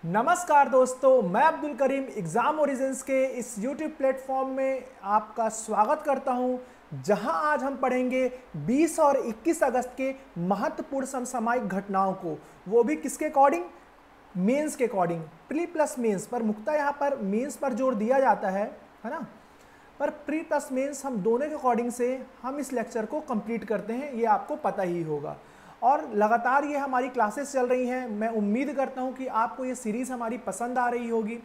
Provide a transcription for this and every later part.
नमस्कार दोस्तों, मैं अब्दुल करीम एग्ज़ाम ओरिजिन्स के इस YouTube प्लेटफॉर्म में आपका स्वागत करता हूं, जहां आज हम पढ़ेंगे 20 और 21 अगस्त के महत्वपूर्ण समसामयिक घटनाओं को, वो भी किसके अकॉर्डिंग, मेंस के अकॉर्डिंग। प्री प्लस मेंस पर मुख्यतः यहाँ पर मेंस पर जोर दिया जाता है ना, पर प्री प्लस मेंस हम दोनों के अकॉर्डिंग से हम इस लेक्चर को कंप्लीट करते हैं, ये आपको पता ही होगा। और लगातार ये हमारी क्लासेस चल रही हैं। मैं उम्मीद करता हूँ कि आपको ये सीरीज़ हमारी पसंद आ रही होगी।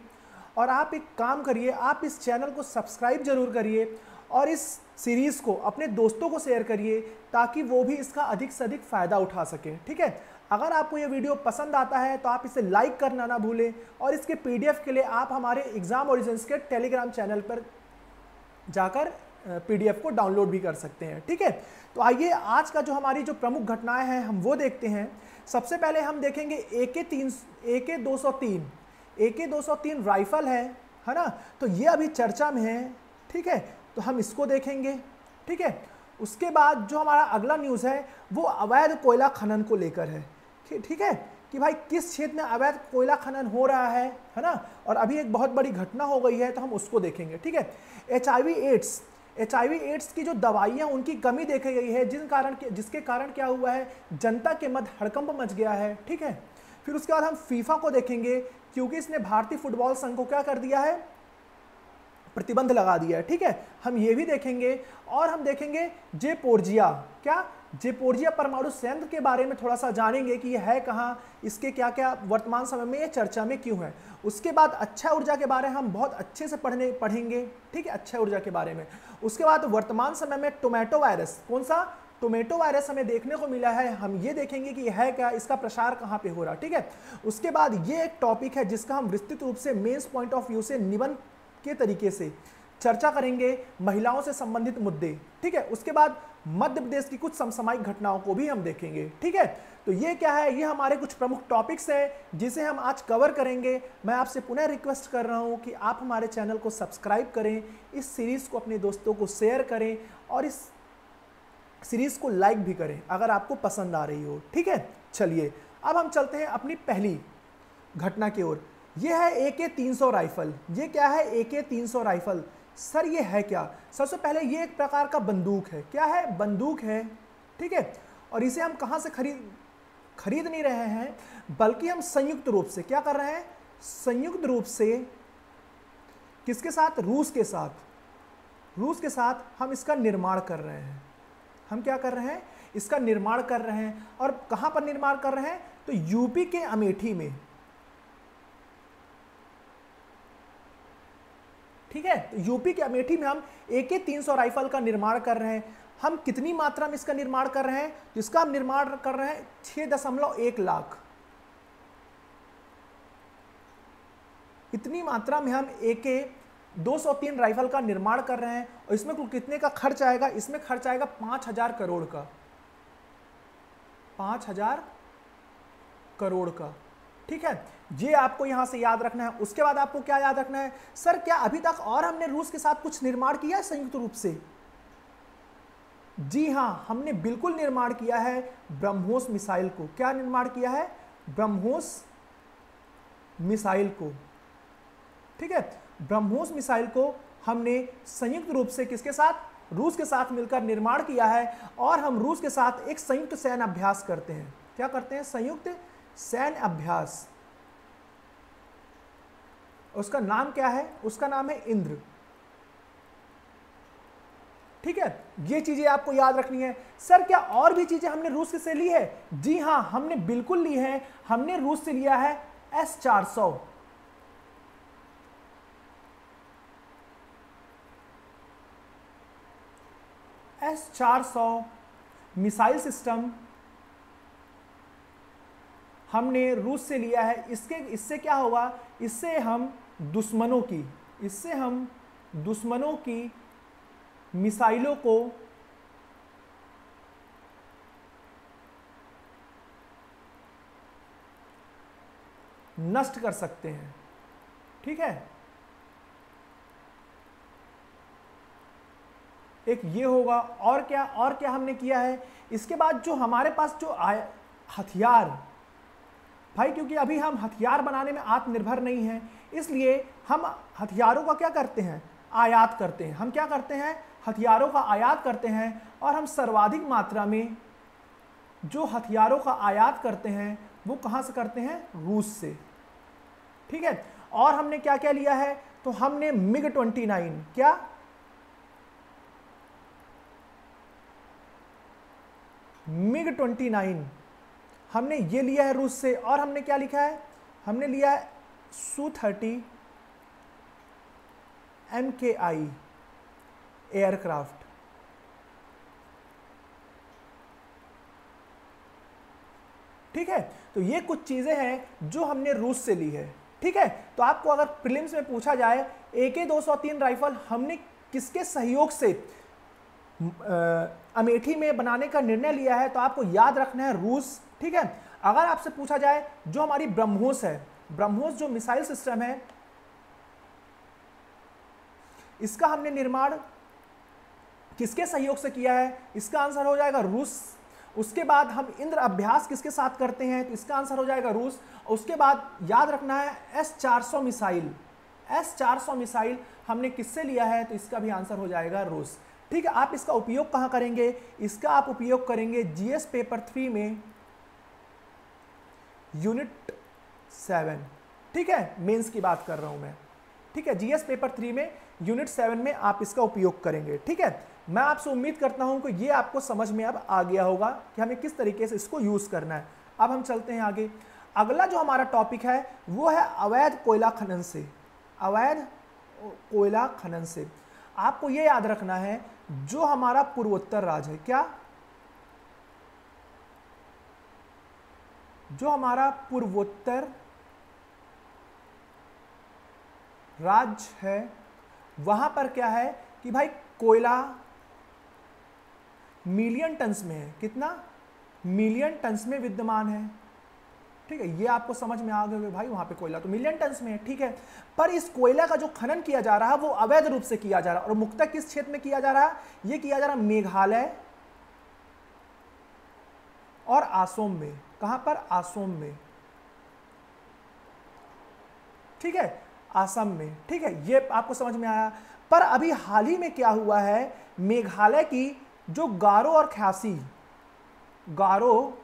और आप एक काम करिए, आप इस चैनल को सब्सक्राइब जरूर करिए और इस सीरीज़ को अपने दोस्तों को शेयर करिए ताकि वो भी इसका अधिक से अधिक फ़ायदा उठा सकें। ठीक है, अगर आपको ये वीडियो पसंद आता है तो आप इसे लाइक करना ना भूलें और इसके PDF के लिए आप हमारे एग्ज़ाम ओरिजिन्स के टेलीग्राम चैनल पर जाकर PDF को डाउनलोड भी कर सकते हैं। ठीक है, तो आइए आज का जो हमारी जो प्रमुख घटनाएं हैं हम वो देखते हैं। सबसे पहले हम देखेंगे AK-203 राइफल है ना, तो ये अभी चर्चा में है। ठीक है, तो हम इसको देखेंगे। ठीक है, उसके बाद जो हमारा अगला न्यूज़ है वो अवैध कोयला खनन को लेकर है। ठीक है, कि भाई किस क्षेत्र में अवैध कोयला खनन हो रहा है ना, और अभी एक बहुत बड़ी घटना हो गई है तो हम उसको देखेंगे। ठीक है, HIV एड्स की जो दवाइयाँ उनकी कमी देखी गई है, जिसके कारण क्या हुआ है, जनता के मध्य हड़कंप मच गया है। ठीक है, फिर उसके बाद हम फीफा को देखेंगे क्योंकि इसने भारतीय फुटबॉल संघ को क्या कर दिया है, प्रतिबंध लगा दिया है। ठीक है, हम ये भी देखेंगे और हम देखेंगे जेपोर्जिया परमाणु संयंत्र के बारे में थोड़ा सा जानेंगे कि यह है कहाँ, इसके क्या क्या वर्तमान समय में ये चर्चा में क्यों है। उसके बाद अक्षय ऊर्जा के बारे में हम बहुत अच्छे से पढ़ेंगे। ठीक है, अक्षय ऊर्जा के बारे में। उसके बाद वर्तमान समय में टोमेटो वायरस, कौन सा टोमेटो वायरस हमें देखने को मिला है, हम ये देखेंगे कि यह है क्या, इसका प्रसार कहाँ पे हो रहा। ठीक है, उसके बाद ये एक टॉपिक है जिसका हम विस्तृत रूप से मेंस पॉइंट ऑफ व्यू से निबंध के तरीके से चर्चा करेंगे, महिलाओं से संबंधित मुद्दे। ठीक है, उसके बाद मध्य प्रदेश की कुछ समसामयिक घटनाओं को भी हम देखेंगे। ठीक है, तो ये क्या है, ये हमारे कुछ प्रमुख टॉपिक्स हैं जिसे हम आज कवर करेंगे। मैं आपसे पुनः रिक्वेस्ट कर रहा हूं कि आप हमारे चैनल को सब्सक्राइब करें, इस सीरीज को अपने दोस्तों को शेयर करें और इस सीरीज को लाइक भी करें अगर आपको पसंद आ रही हो। ठीक है, चलिए अब हम चलते हैं अपनी पहली घटना की ओर। यह है AK-300 राइफल। ये क्या है, AK-300 राइफल। सर ये है क्या? सबसे पहले ये एक प्रकार का बंदूक है। क्या है? बंदूक है। ठीक है, और इसे हम कहां से खरीद नहीं रहे हैं, बल्कि हम संयुक्त रूप से क्या कर रहे हैं, संयुक्त रूप से किसके साथ, रूस के साथ हम इसका निर्माण कर रहे हैं। हम क्या कर रहे हैं, इसका निर्माण कर रहे हैं। और कहां पर निर्माण कर रहे हैं, तो यूपी के अमेठी में। ठीक है, तो यूपी के अमेठी में हम AK-300 राइफल का निर्माण कर रहे हैं। हम कितनी मात्रा में इसका निर्माण कर रहे हैं, जिसका हम निर्माण कर रहे हैं 6.1 लाख। इतनी मात्रा में हम AK-203 राइफल का निर्माण कर रहे हैं। और इसमें कुल कितने का खर्च आएगा, इसमें खर्च आएगा 5,000 करोड़ का, 5,000 करोड़ का। ठीक है, ये आपको यहां से याद रखना है। उसके बाद आपको क्या याद रखना है, सर क्या अभी तक और हमने रूस के साथ कुछ निर्माण किया है संयुक्त रूप से? जी हां, हमने बिल्कुल निर्माण किया है ब्रह्मोस मिसाइल को। क्या निर्माण किया है, ब्रह्मोस मिसाइल को। ठीक है, ब्रह्मोस मिसाइल को हमने संयुक्त रूप से किसके साथ, रूस के साथ मिलकर निर्माण किया है। और हम रूस के साथ एक संयुक्त सैन्य अभ्यास करते हैं। क्या करते हैं, संयुक्त सैन्य अभ्यास। उसका नाम क्या है, उसका नाम है इंद्र। ठीक है, ये चीजें आपको याद रखनी है। सर क्या और भी चीजें हमने रूस से ली है? जी हां, हमने बिल्कुल ली है। हमने रूस से लिया है S-400। S-400 मिसाइल सिस्टम हमने रूस से लिया है। इससे क्या होगा, इससे हम दुश्मनों की मिसाइलों को नष्ट कर सकते हैं। ठीक है, एक ये होगा। और क्या हमने किया है, इसके बाद जो हमारे पास जो हथियार भाई क्योंकि अभी हम हथियार बनाने में आत्मनिर्भर नहीं हैं, इसलिए हम हथियारों का क्या करते हैं, आयात करते हैं। हम क्या करते हैं, हथियारों का आयात करते हैं, और हम सर्वाधिक मात्रा में जो हथियारों का आयात करते हैं वो कहां से करते हैं, रूस से। ठीक है, और हमने क्या क्या लिया है, तो हमने मिग 29, क्या मिग 29 हमने ये लिया है रूस से। और हमने क्या लिखा है, हमने लिया है Su-30 MKI एयरक्राफ्ट। ठीक है, तो ये कुछ चीजें हैं जो हमने रूस से ली है। ठीक है, तो आपको अगर प्रीलिम्स में पूछा जाए AK-203 राइफल हमने किसके सहयोग से अमेठी में बनाने का निर्णय लिया है, तो आपको याद रखना है रूस। ठीक है, अगर आपसे पूछा जाए जो हमारी ब्रह्मोस है, ब्रह्मोस जो मिसाइल सिस्टम है, इसका हमने निर्माण किसके सहयोग से किया है, इसका आंसर हो जाएगा रूस। उसके बाद हम इंद्र अभ्यास किसके साथ करते हैं, तो इसका आंसर हो जाएगा रूस। उसके बाद याद रखना है S-400 मिसाइल, S-400 मिसाइल हमने किससे लिया है, तो इसका भी आंसर हो जाएगा रूस। ठीक है, आप इसका उपयोग कहां करेंगे, इसका आप उपयोग करेंगे GS पेपर 3 में यूनिट 7। ठीक है, मेंस की बात कर रहा हूं मैं। ठीक है, GS पेपर 3 में यूनिट 7 में आप इसका उपयोग करेंगे। ठीक है, मैं आपसे उम्मीद करता हूं कि ये आपको समझ में अब आ गया होगा कि हमें किस तरीके से इसको यूज करना है। अब हम चलते हैं आगे। अगला जो हमारा टॉपिक है वो है अवैध कोयला खनन से। अवैध कोयला खनन से आपको ये याद रखना है, जो हमारा पूर्वोत्तर राज्य है, क्या जो हमारा पूर्वोत्तर राज्य है, वहां पर क्या है कि भाई कोयला मिलियन टन्स में है। कितना, मिलियन टन्स में विद्यमान है। ठीक है, ये आपको समझ में आ गया भाई, वहां पे कोयला तो मिलियन टन्स में है। ठीक है, पर इस कोयला का जो खनन किया जा रहा है वो अवैध रूप से किया जा रहा है, और मुख्यतः किस क्षेत्र में किया जा रहा है, ये किया जा रहा है मेघालय और असम में। कहां पर, असम में। ठीक है, असम में। ठीक है, ये आपको समझ में आया। पर अभी हाल ही में क्या हुआ है, मेघालय की जो गारो और खासी, गारो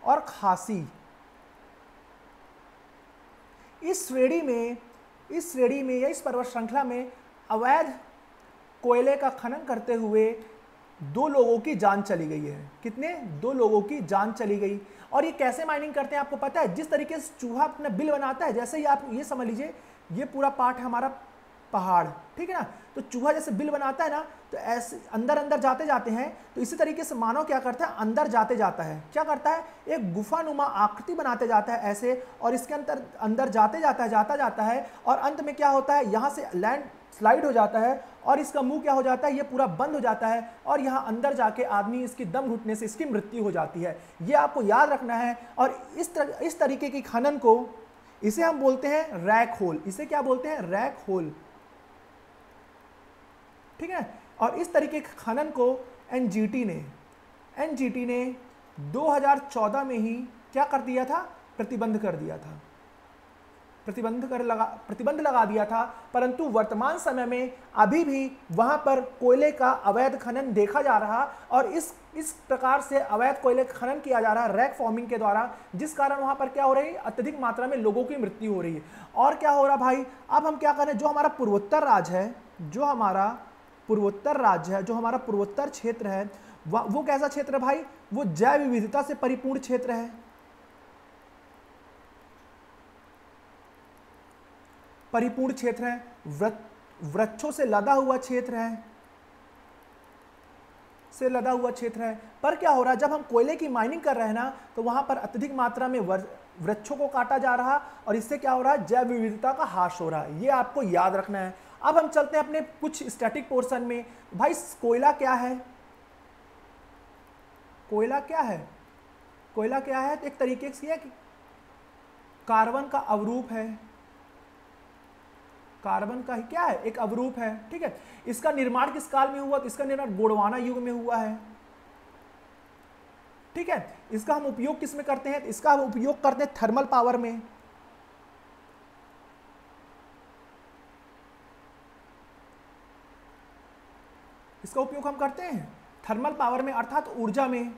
और खासी इस श्रेणी में या इस पर्वत श्रृंखला में अवैध कोयले का खनन करते हुए 2 लोगों की जान चली गई है। कितने, 2 लोगों की जान चली गई। और ये कैसे माइनिंग करते हैं आपको पता है, जिस तरीके से चूहा अपना बिल बनाता है, जैसे ही आप ये समझ लीजिए ये पूरा पार्ट है हमारा पहाड़। ठीक है ना, तो चूहा जैसे बिल बनाता है ना, तो ऐसे अंदर अंदर जाते जाते हैं, तो इसी तरीके से मानव क्या करता है, अंदर जाते जाता है, क्या करता है, एक गुफानुमा आकृति बनाते जाता है ऐसे, और इसके अंदर जाते जाता है, और अंत में क्या होता है, यहाँ से लैंड स्लाइड हो जाता है, और इसका मुंह क्या हो जाता है, ये पूरा बंद हो जाता है, और यहाँ अंदर जाके आदमी इसकी दम घुटने से इसकी मृत्यु हो जाती है। ये आपको याद रखना है। और इस तरीके की खनन को, इसे हम बोलते हैं रैक होल। इसे क्या बोलते हैं, रैक होल। ठीक है, और इस तरीके के खनन को एनजीटी ने 2014 में ही क्या कर दिया था, प्रतिबंध कर दिया था, प्रतिबंध लगा दिया था। परंतु वर्तमान समय में अभी भी वहां पर कोयले का अवैध खनन देखा जा रहा, और इस प्रकार से अवैध कोयले का खनन किया जा रहा है रैक फॉर्मिंग के द्वारा, जिस कारण वहां पर क्या हो रही है, अत्यधिक मात्रा में लोगों की मृत्यु हो रही है। और क्या हो रहा भाई, अब हम क्या करें, जो हमारा पूर्वोत्तर राज्य है, जो हमारा पूर्वोत्तर क्षेत्र है, वो कैसा क्षेत्र है भाई, वो जैव विविधता से परिपूर्ण क्षेत्र है। परिपूर्ण क्षेत्र है, वृक्षों से लदा हुआ क्षेत्र है, पर क्या हो रहा है, जब हम कोयले की माइनिंग कर रहे हैं ना, तो वहां पर अत्यधिक मात्रा में वृक्षों को काटा जा रहा, और इससे क्या हो रहा है, जैव विविधता का ह्रास हो रहा है। ये आपको याद रखना है। अब हम चलते हैं अपने कुछ स्टैटिक पोर्शन में। भाई कोयला क्या है, तो एक तरीके से कार्बन का अवरूप है, कार्बन का क्या है, एक अवरूप है। ठीक है, इसका निर्माण किस काल में हुआ, तो इसका निर्माण गोंडवाना युग में हुआ है। ठीक है। इसका हम उपयोग किस में करते हैं? इसका हम उपयोग करते हैं थर्मल पावर में। इसका उपयोग हम करते हैं थर्मल पावर में, अर्थात ऊर्जा में।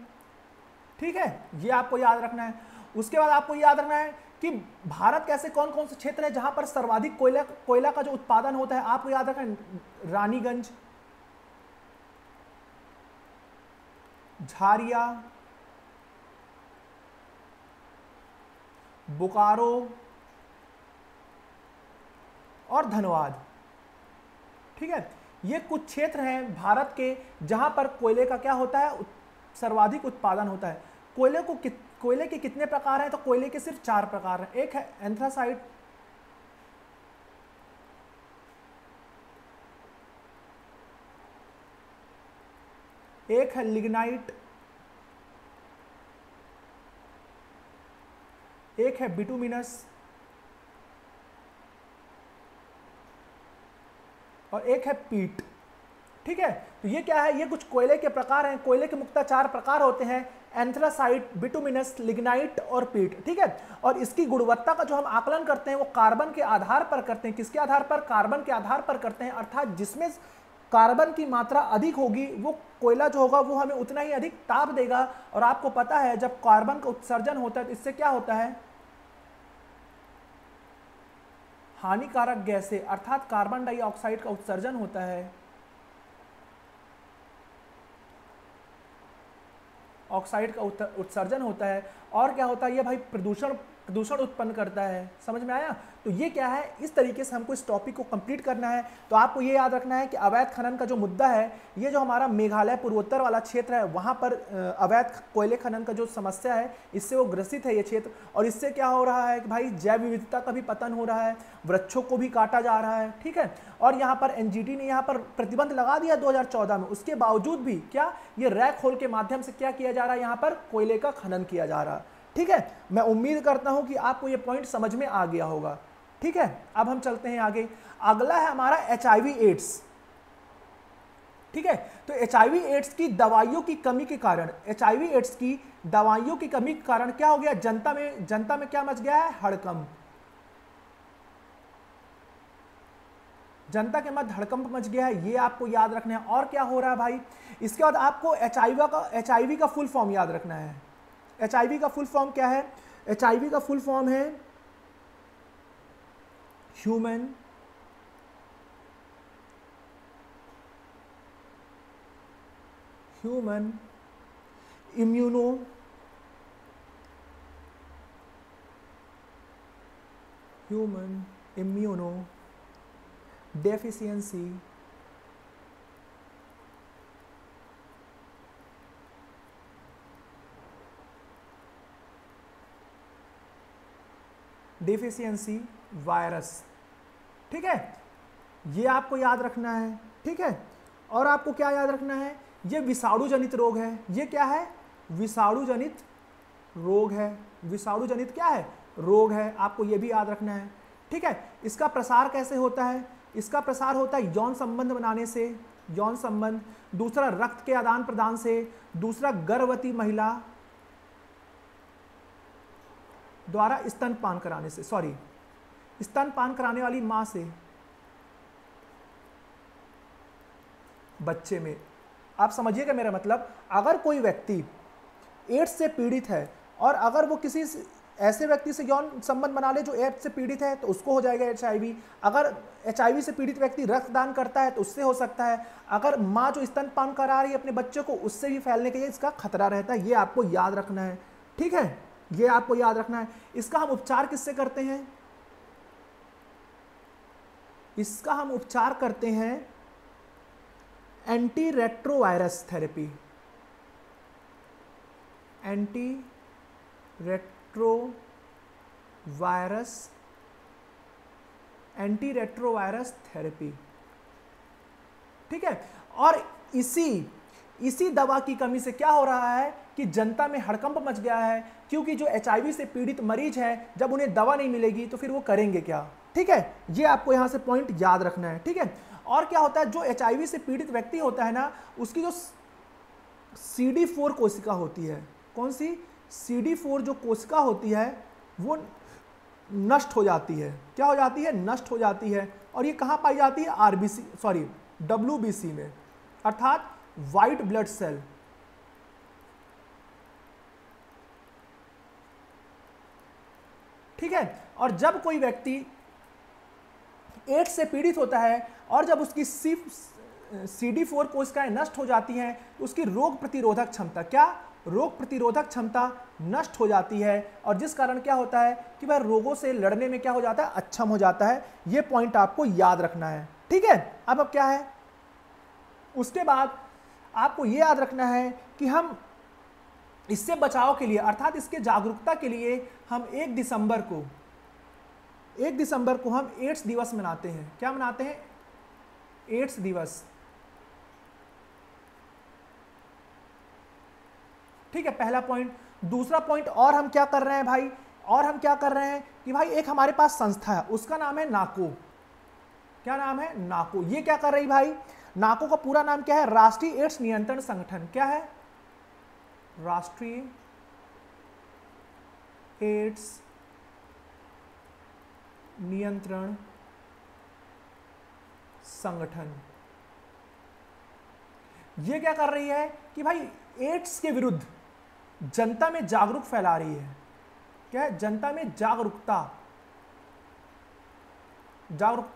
ठीक है, ये आपको याद रखना है। उसके बाद आपको याद रखना है कि भारत के ऐसे कौन कौन से क्षेत्र है जहां पर सर्वाधिक कोयला का जो उत्पादन होता है। आपको याद रखना है रानीगंज, झारिया, बोकारो और धनबाद। ठीक है, ये कुछ क्षेत्र हैं भारत के जहां पर कोयले का क्या होता है, सर्वाधिक उत्पादन होता है। कोयले के कितने प्रकार हैं? तो कोयले के सिर्फ 4 प्रकार हैं। एक है एंथ्रासाइट, एक है लिग्नाइट, एक है बिटुमिनस और एक है पीट। ठीक है, तो ये क्या है? ये कुछ कोयले के प्रकार हैं। कोयले के मुख्यतः 4 प्रकार होते हैं, एंथ्रासाइट, बिटुमिनस, लिग्नाइट और पीट। ठीक है, और इसकी गुणवत्ता का जो हम आकलन करते हैं वो कार्बन के आधार पर करते हैं। किसके आधार पर? कार्बन के आधार पर करते हैं, अर्थात जिसमें कार्बन की मात्रा अधिक होगी वो कोयला जो होगा वो हमें उतना ही अधिक ताप देगा। और आपको पता है जब कार्बन का उत्सर्जन होता है तो इससे क्या होता है? हानिकारक गैसें, अर्थात कार्बन डाइऑक्साइड का उत्सर्जन होता है। ऑक्साइड का उत्सर्जन होता है। और क्या होता है? ये भाई प्रदूषण उत्पन्न करता है। समझ में आया? तो ये क्या है, इस तरीके से हमको इस टॉपिक को कंप्लीट करना है। तो आपको ये याद रखना है कि अवैध खनन का जो मुद्दा है, ये जो हमारा मेघालय पूर्वोत्तर वाला क्षेत्र है वहाँ पर अवैध कोयले खनन का जो समस्या है इससे वो ग्रसित है ये क्षेत्र। और इससे क्या हो रहा है कि भाई जैव विविधता का भी पतन हो रहा है, वृक्षों को भी काटा जा रहा है। ठीक है, और यहाँ पर एनजीटी ने यहाँ पर प्रतिबंध लगा दिया 2014 में, उसके बावजूद भी क्या ये रैक होल के माध्यम से क्या किया जा रहा है, यहाँ पर कोयले का खनन किया जा रहा है। ठीक है, मैं उम्मीद करता हूं कि आपको ये पॉइंट समझ में आ गया होगा। ठीक है, अब हम चलते हैं आगे। अगला है हमारा HIV एड्स। ठीक है, तो HIV एड्स की दवाइयों की कमी के कारण, HIV एड्स की दवाइयों की कमी के कारण क्या हो गया? जनता में क्या मच गया है? हड़कंप। जनता के मध्य हड़कंप मच गया है, ये आपको याद रखना है। और क्या हो रहा है भाई? इसके बाद आपको HIV का फुल फॉर्म याद रखना है। HIV का फुल फॉर्म क्या है? HIV का फुल फॉर्म है ह्यूमन इम्यूनो डेफिशिएंसी वायरस। ठीक है, ये आपको याद रखना है। ठीक है, और आपको क्या याद रखना है? ये विषाणु जनित रोग है। ये क्या है? विषाणु जनित रोग है। विषाणु जनित क्या है? रोग है। आपको ये भी याद रखना है। ठीक है, इसका प्रसार कैसे होता है? इसका प्रसार होता है यौन संबंध बनाने से, यौन संबंध। दूसरा रक्त के आदान प्रदान से। दूसरा गर्भवती महिला द्वारा स्तनपान कराने से, स्तनपान कराने वाली मां से बच्चे में। आप समझिएगा मेरा मतलब, अगर कोई व्यक्ति एड्स से पीड़ित है और अगर वो किसी ऐसे व्यक्ति से यौन संबंध बना ले जो एड्स से पीड़ित है तो उसको हो जाएगा HIV। अगर HIV से पीड़ित व्यक्ति रक्तदान करता है तो उससे हो सकता है। अगर माँ जो स्तनपान करा रही है अपने बच्चे को, उससे भी फैलने के लिए इसका खतरा रहता है। ये आपको याद रखना है। ठीक है, ये आपको याद रखना है। इसका हम उपचार किससे करते हैं? इसका हम उपचार करते हैं anti retrovirus therapy. Anti retrovirus therapy. ठीक है, और इसी दवा की कमी से क्या हो रहा है कि जनता में हड़कंप मच गया है, क्योंकि जो HIV से पीड़ित मरीज हैं जब उन्हें दवा नहीं मिलेगी तो फिर वो करेंगे क्या? ठीक है, ये आपको यहां से पॉइंट याद रखना है। ठीक है, और क्या होता है? जो HIV से पीड़ित व्यक्ति होता है ना, उसकी जो CD4 कोशिका होती है, कौन सी, CD4 जो कोशिका होती है वो नष्ट हो जाती है। क्या हो जाती है, नष्ट हो जाती है। और ये कहाँ पाई जाती है, WBC में, अर्थात व्हाइट ब्लड सेल। ठीक है, और जब कोई व्यक्ति एड्स से पीड़ित होता है और जब उसकी CD4 कोशिकाएं नष्ट हो जाती हैं तो उसकी रोग प्रतिरोधक क्षमता, क्या, रोग प्रतिरोधक क्षमता नष्ट हो जाती है, और जिस कारण क्या होता है कि वह रोगों से लड़ने में क्या हो जाता है, अक्षम हो जाता है। यह पॉइंट आपको याद रखना है। ठीक है, अब क्या है, उसके बाद आपको यह याद रखना है कि हम इससे बचाव के लिए अर्थात इसके जागरूकता के लिए हम 1 दिसंबर को हम एड्स दिवस मनाते हैं। क्या मनाते हैं, एड्स दिवस। ठीक है, पहला पॉइंट। दूसरा पॉइंट और हम क्या कर रहे हैं भाई, और हम क्या कर रहे हैं कि भाई एक हमारे पास संस्था है, उसका नाम है नाको। क्या नाम है, नाको। ये क्या कर रही भाई, नाको का पूरा नाम क्या है, राष्ट्रीय एड्स नियंत्रण संगठन। क्या है, राष्ट्रीय एड्स नियंत्रण संगठन। ये क्या कर रही है कि भाई एड्स के विरुद्ध जनता में जागरूक फैला रही है। क्या है, जनता में जागरूकता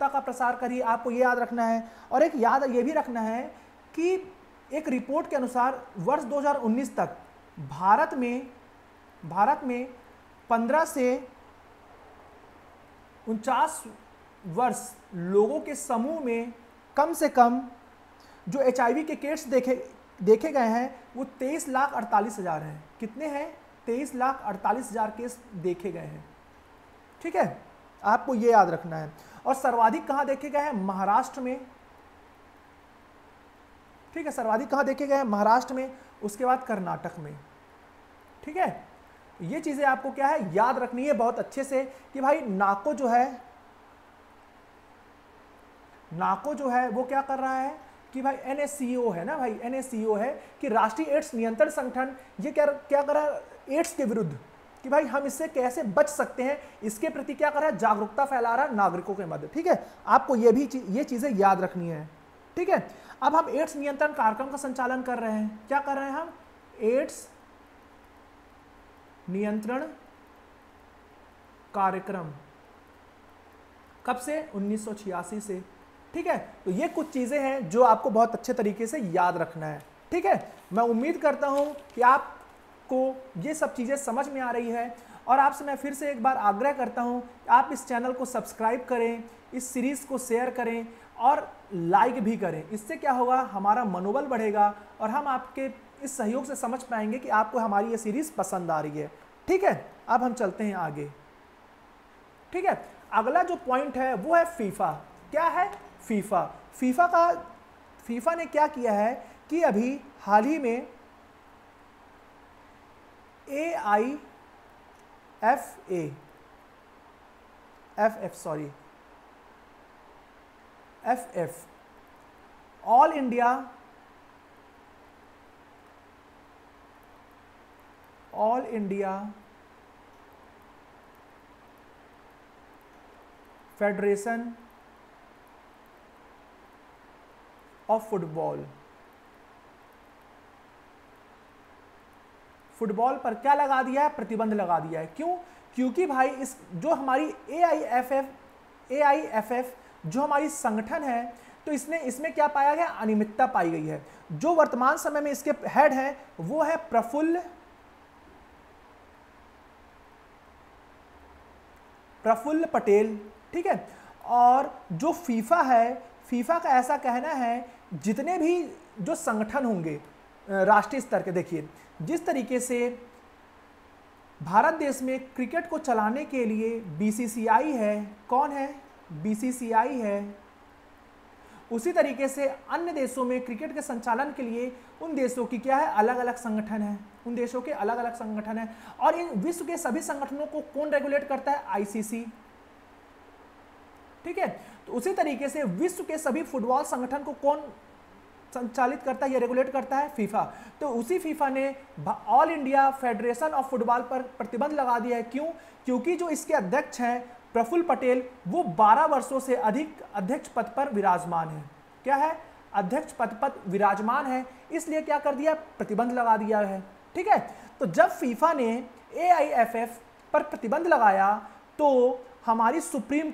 का प्रसार करिए। आपको ये याद रखना है। और एक याद ये भी रखना है कि एक रिपोर्ट के अनुसार वर्ष 2019 तक भारत में 15 से 49 वर्ष लोगों के समूह में कम से कम जो HIV के केस देखे गए हैं वो 23,48,000 हैं। कितने हैं, 23,48,000 केस देखे गए हैं। ठीक है, आपको ये याद रखना है। और सर्वाधिक कहां देखे गए हैं, महाराष्ट्र में। ठीक है, सर्वाधिक कहां देखे गए हैं, महाराष्ट्र में, उसके बाद कर्नाटक में। ठीक है, ये चीजें आपको क्या है, याद रखनी है बहुत अच्छे से कि भाई नाको जो है वो क्या कर रहा है कि भाई NACO है ना भाई, NACO है कि राष्ट्रीय एड्स नियंत्रण संगठन। ये क्या कर रहा है, एड्स के विरुद्ध कि भाई हम इससे कैसे बच सकते हैं, इसके प्रति क्या कर रहा है, जागरूकता फैला रहा है नागरिकों के मध्य। ठीक है, आपको ये चीजें याद रखनी है। ठीक है, अब हम एड्स नियंत्रण कार्यक्रम का संचालन कर रहे हैं। क्या कर रहे हैं हम, एड्स नियंत्रण कार्यक्रम। कब से, 1986 से। ठीक है, तो ये कुछ चीजें हैं जो आपको बहुत अच्छे तरीके से याद रखना है। ठीक है, मैं उम्मीद करता हूं कि आपको ये सब चीजें समझ में आ रही है। और आपसे मैं फिर से एक बार आग्रह करता हूं कि आप इस चैनल को सब्सक्राइब करें, इस सीरीज को शेयर करें और लाइक भी करें। इससे क्या होगा, हमारा मनोबल बढ़ेगा और हम आपके इस सहयोग से समझ पाएंगे कि आपको हमारी ये सीरीज पसंद आ रही है। ठीक है, अब हम चलते हैं आगे। ठीक है, अगला जो पॉइंट है वो है फीफा। क्या है, फीफा ने क्या किया है कि अभी हाल ही में FF all India federation of football पर क्या लगा दिया है, प्रतिबंध लगा दिया है। क्यों, क्योंकि भाई इस जो हमारी AIFF जो हमारी संगठन है, तो इसमें क्या पाया गया, अनियमितता पाई गई है। जो वर्तमान समय में इसके हेड है वो है प्रफुल्ल पटेल। ठीक है, और जो फीफा का ऐसा कहना है, जितने भी जो संगठन होंगे राष्ट्रीय स्तर के, देखिए जिस तरीके से भारत देश में क्रिकेट को चलाने के लिए BCCI है, कौन है, BCCI है, उसी तरीके से अन्य देशों में क्रिकेट के संचालन के लिए उन देशों की क्या है, अलग अलग संगठन है, उन देशों के अलग अलग संगठन है। और इन विश्व के सभी संगठनों को कौन रेगुलेट करता है, ICC। ठीक है, तो उसी तरीके से विश्व के सभी फुटबॉल संगठन को कौन संचालित करता है या रेगुलेट करता है? फीफा। तो उसी फीफा ने all India federation of football पर प्रतिबंध लगा दिया है। क्यों? क्योंकि जो इसके अध्यक्ष हैं प्रफुल्ल पटेल, वो 12 वर्षों से अधिक अध्यक्ष पद पर विराजमान है। क्या है? अध्यक्ष पद पर विराजमान है, इसलिए क्या कर दिया? प्रतिबंध लगा दिया है। ठीक है, तो जब फीफा ने AIFF पर प्रतिबंध लगाया तो हमारी सुप्रीम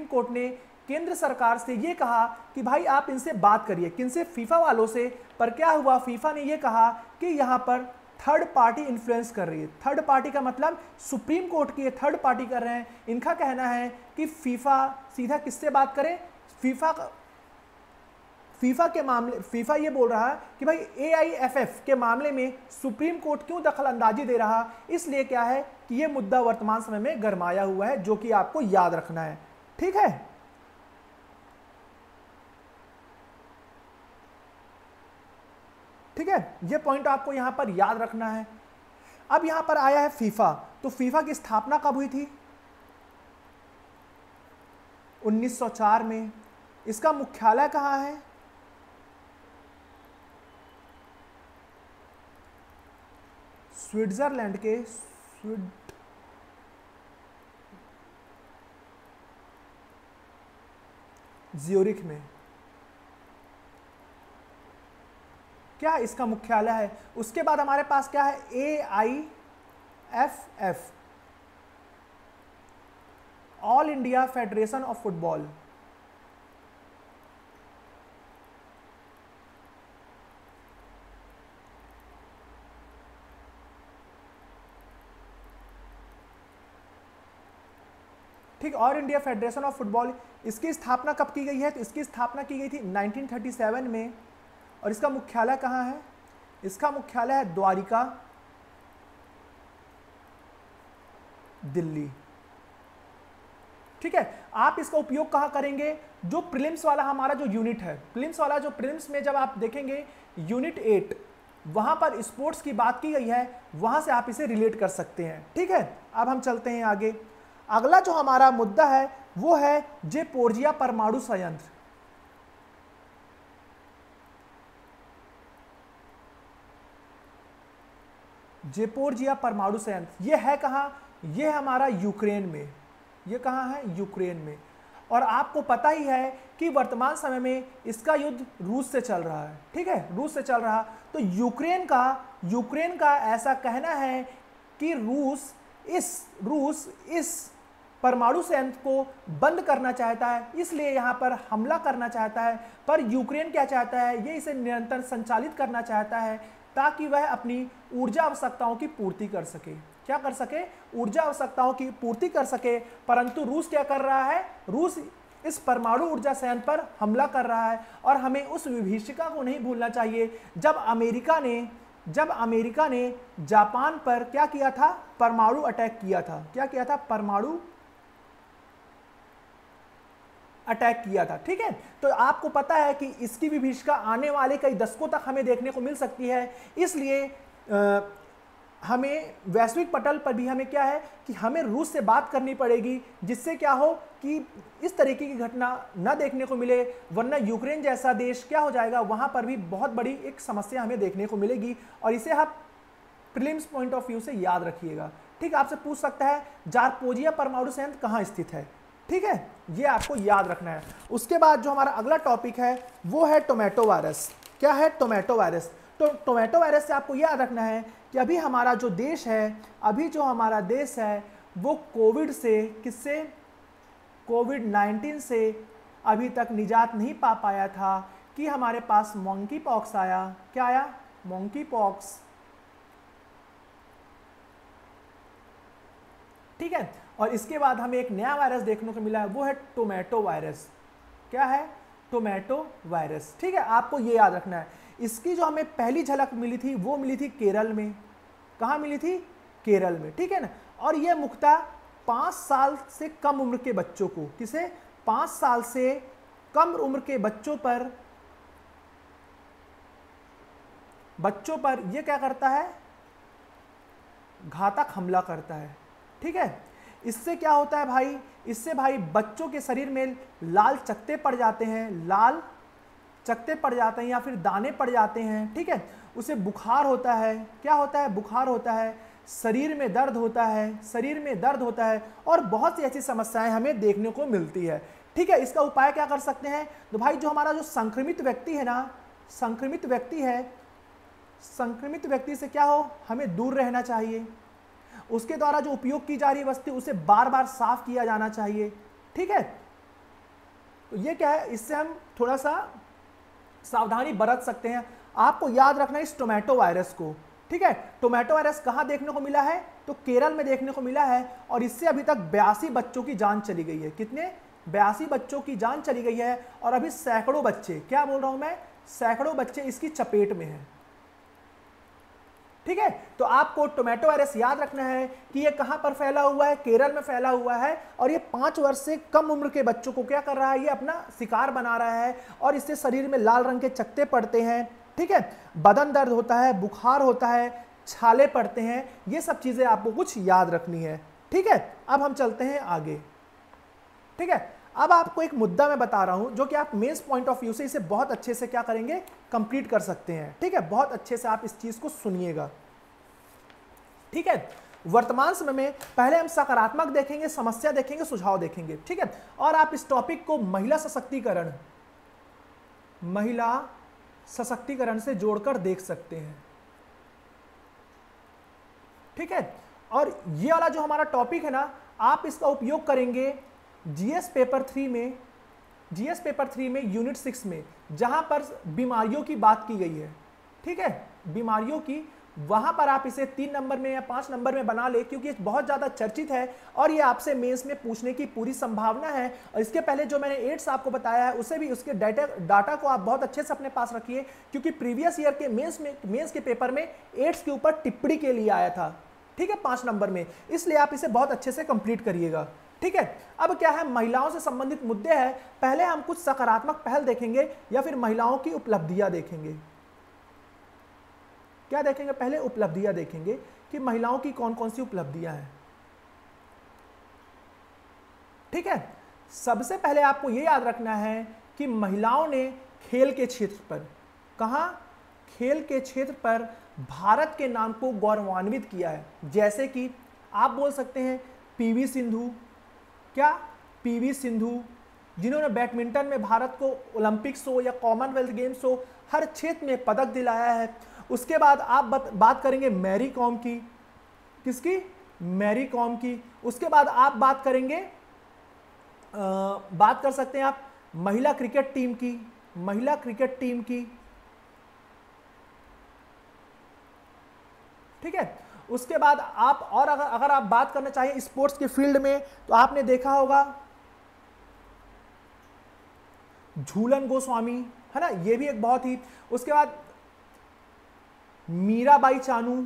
कोर्ट ने केंद्र सरकार से ये कहा कि भाई आप इनसे बात करिए। किनसे? फीफा वालों से। पर क्या हुआ? फीफा ने ये कहा कि यहाँ पर थर्ड पार्टी इन्फ्लुएंस कर रही है। थर्ड पार्टी का मतलब सुप्रीम कोर्ट की थर्ड पार्टी कर रहे हैं। इनका कहना है कि फीफा सीधा किससे बात करे? फीफा के मामले, फीफा ये बोल रहा है कि भाई AIFF के मामले में सुप्रीम कोर्ट क्यों दखल अंदाजी दे रहा। इसलिए क्या है कि ये मुद्दा वर्तमान समय में गरमाया हुआ है, जो कि आपको याद रखना है। ठीक है, ठीक है, ये पॉइंट आपको यहां पर याद रखना है। अब यहां पर आया है फीफा। तो फीफा की स्थापना कब हुई थी? 1904 में। इसका मुख्यालय कहां है? स्विट्जरलैंड के ज्यूरिख में। क्या इसका मुख्यालय है? उसके बाद हमारे पास क्या है? AIFF, all India federation of football. ठीक, all India federation of football. इसकी स्थापना कब की गई है? तो इसकी स्थापना की गई थी 1937 में। और इसका मुख्यालय कहाँ है? इसका मुख्यालय है द्वारिका, दिल्ली। ठीक है, आप इसका उपयोग कहाँ करेंगे? जो प्रीलिम्स वाला हमारा जो यूनिट है, प्रीलिम्स में जब आप देखेंगे यूनिट 8, वहां पर स्पोर्ट्स की बात की गई है, वहां से आप इसे रिलेट कर सकते हैं। ठीक है, अब हम चलते हैं आगे। अगला जो हमारा मुद्दा है वो है ज़ेपोरिज़िया परमाणु संयंत्र। ज़ेपोरिज़िया परमाणु संयंत्र ये है कहाँ? ये हमारा यूक्रेन में। ये कहाँ है? यूक्रेन में। और आपको पता ही है कि वर्तमान समय में इसका युद्ध रूस से चल रहा है। ठीक है, रूस से चल रहा। तो यूक्रेन का ऐसा कहना है कि रूस इस परमाणु संयंत्र को बंद करना चाहता है, इसलिए यहाँ पर हमला करना चाहता है। पर यूक्रेन क्या चाहता है? ये इसे निरंतर संचालित करना चाहता है ताकि वह अपनी ऊर्जा आवश्यकताओं की पूर्ति कर सके। क्या कर सके? ऊर्जा आवश्यकताओं की पूर्ति कर सके। परंतु रूस क्या कर रहा है? रूस इस परमाणु ऊर्जा संयंत्र पर हमला कर रहा है। और हमें उस विभीषिका को नहीं भूलना चाहिए जब अमेरिका ने जापान पर क्या किया था? परमाणु अटैक किया था। क्या किया था? परमाणु अटैक किया था। ठीक है, तो आपको पता है कि इसकी विभीषिका आने वाले कई दशकों तक हमें देखने को मिल सकती है। इसलिए हमें वैश्विक पटल पर भी हमें क्या है कि हमें रूस से बात करनी पड़ेगी, जिससे क्या हो कि इस तरीके की घटना न देखने को मिले। वरना यूक्रेन जैसा देश क्या हो जाएगा, वहां पर भी बहुत बड़ी एक समस्या हमें देखने को मिलेगी। और इसे आप प्रीलिम्स पॉइंट ऑफ व्यू से याद रखिएगा। ठीक, आपसे पूछ सकता है ज़ापोरिज़िया परमाणु संयंत्र कहाँ स्थित है। ठीक है, ये आपको याद रखना है। उसके बाद जो हमारा अगला टॉपिक है वो है टोमेटो वायरस। क्या है? Tomato virus. तो टोमेटो वायरस से आपको याद रखना है कि अभी हमारा जो देश है, वो कोविड से, किससे? कोविड-19 से अभी तक निजात नहीं पा पाया था कि हमारे पास मंकी पॉक्स आया। क्या आया? Monkey pox. ठीक है, और इसके बाद हमें एक नया वायरस देखने को मिला है, वो है टोमेटो वायरस। क्या है? Tomato virus. ठीक है, आपको ये याद रखना है। इसकी जो हमें पहली झलक मिली थी वो मिली थी केरल में। कहाँ मिली थी? केरल में। ठीक है ना। और ये मुख्यतः 5 साल से कम उम्र के बच्चों को, किसे? 5 साल से कम उम्र के बच्चों पर ये क्या करता है? घातक हमला करता है। ठीक है, इससे क्या होता है भाई? इससे भाई बच्चों के शरीर में लाल चकत्ते पड़ जाते हैं। लाल चकत्ते पड़ जाते हैं या फिर दाने पड़ जाते हैं, ठीक है, उसे बुखार होता है, क्या होता है, बुखार होता है, शरीर में दर्द होता है, शरीर में दर्द होता है, और बहुत सी ऐसी समस्याएं हमें देखने को मिलती है, ठीक है। इसका उपाय क्या कर सकते हैं, तो भाई जो हमारा जो संक्रमित व्यक्ति है ना, संक्रमित व्यक्ति है, संक्रमित व्यक्ति से क्या हो, हमें दूर रहना चाहिए, उसके द्वारा जो उपयोग की जा रही वस्तु उसे बार बार साफ किया जाना चाहिए, ठीक है। तो ये क्या है, इससे हम थोड़ा सा सावधानी बरत सकते हैं। आपको याद रखना है इस टोमेटो वायरस को, ठीक है। टोमेटो वायरस कहां देखने को मिला है, तो केरल में देखने को मिला है, और इससे अभी तक 82 बच्चों की जान चली गई है। कितने, 82 बच्चों की जान चली गई है, और अभी सैकड़ों बच्चे, क्या बोल रहा हूं मैं, सैकड़ों बच्चे इसकी चपेट में हैं, ठीक है। तो आपको टोमेटो वायरस याद रखना है कि ये कहां पर फैला हुआ है, केरल में फैला हुआ है, और ये 5 वर्ष से कम उम्र के बच्चों को क्या कर रहा है, ये अपना शिकार बना रहा है, और इससे शरीर में लाल रंग के चकत्ते पड़ते हैं, ठीक है, बदन दर्द होता है, बुखार होता है, छाले पड़ते हैं, ये सब चीजें आपको कुछ याद रखनी है, ठीक है। अब हम चलते हैं आगे, ठीक है। अब आपको एक मुद्दा मैं बता रहा हूं जो कि आप मेंस पॉइंट ऑफ व्यू से इसे बहुत अच्छे से क्या करेंगे, कंप्लीट कर सकते हैं, ठीक है। बहुत अच्छे से आप इस चीज को सुनिएगा, ठीक है। वर्तमान समय में पहले हम सकारात्मक देखेंगे, समस्या देखेंगे, सुझाव देखेंगे, ठीक है। और आप इस टॉपिक को महिला सशक्तिकरण, महिला सशक्तिकरण से जोड़कर देख सकते हैं, ठीक है। और ये वाला जो हमारा टॉपिक है ना, आप इसका उपयोग करेंगे जीएस पेपर 3 में, जीएस पेपर 3 में यूनिट 6 में, जहां पर बीमारियों की बात की गई है, ठीक है, बीमारियों की, वहां पर आप इसे 3 नंबर में या 5 नंबर में बना ले, क्योंकि ये बहुत ज्यादा चर्चित है और ये आपसे मेंस में पूछने की पूरी संभावना है। और इसके पहले जो मैंने एड्स आपको बताया है, उसे भी, उसके डाटा को आप बहुत अच्छे से अपने पास रखिए, क्योंकि प्रीवियस ईयर के मेंस के पेपर में एड्स के ऊपर टिप्पणी के लिए आया था, ठीक है, 5 नंबर में, इसलिए आप इसे बहुत अच्छे से कंप्लीट करिएगा, ठीक है। अब क्या है, महिलाओं से संबंधित मुद्दे हैं। पहले हम कुछ सकारात्मक पहल देखेंगे या फिर महिलाओं की उपलब्धियां देखेंगे। क्या देखेंगे, पहले उपलब्धियां देखेंगे कि महिलाओं की कौन कौन सी उपलब्धियां हैं, ठीक है। सबसे पहले आपको यह याद रखना है कि महिलाओं ने खेल के क्षेत्र पर, कहां, खेल के क्षेत्र पर भारत के नाम को गौरवान्वित किया है। जैसे कि आप बोल सकते हैं पीवी सिंधु, क्या, पीवी सिंधु, जिन्होंने बैडमिंटन में भारत को ओलंपिक्स हो या कॉमनवेल्थ गेम्स हो, हर क्षेत्र में पदक दिलाया है। उसके बाद आप बात करेंगे मैरी कॉम की, किसकी, मैरी कॉम की। उसके बाद आप बात करेंगे, बात कर सकते हैं आप महिला क्रिकेट टीम की, महिला क्रिकेट टीम की, ठीक है। उसके बाद आप, और अगर आप बात करना चाहिए स्पोर्ट्स के फील्ड में, तो आपने देखा होगा झूलन गोस्वामी, है ना, ये भी एक बहुत ही, उसके बाद मीराबाई चानू,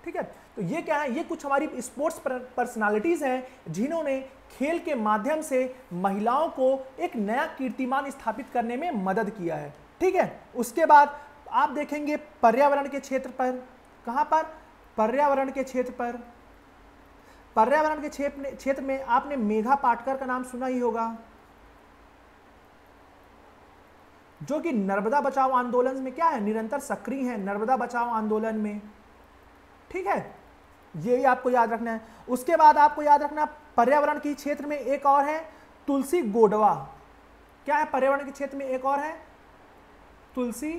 ठीक है। तो ये क्या है, ये कुछ हमारी स्पोर्ट्स पर्सनालिटीज हैं जिन्होंने खेल के माध्यम से महिलाओं को एक नया कीर्तिमान स्थापित करने में मदद किया है, ठीक है। उसके बाद आप देखेंगे पर्यावरण के क्षेत्र पर, कहां पर, पर्यावरण के क्षेत्र पर, पर्यावरण के क्षेत्र में आपने मेघा पाटकर का नाम सुना ही होगा, जो कि नर्मदा बचाओ आंदोलन में क्या है, निरंतर सक्रिय है नर्मदा बचाओ आंदोलन में, ठीक है। ये भी आपको याद रखना है। उसके बाद आपको याद रखना पर्यावरण के क्षेत्र में एक और है तुलसी गोडवा, क्या है, पर्यावरण के क्षेत्र में एक और है तुलसी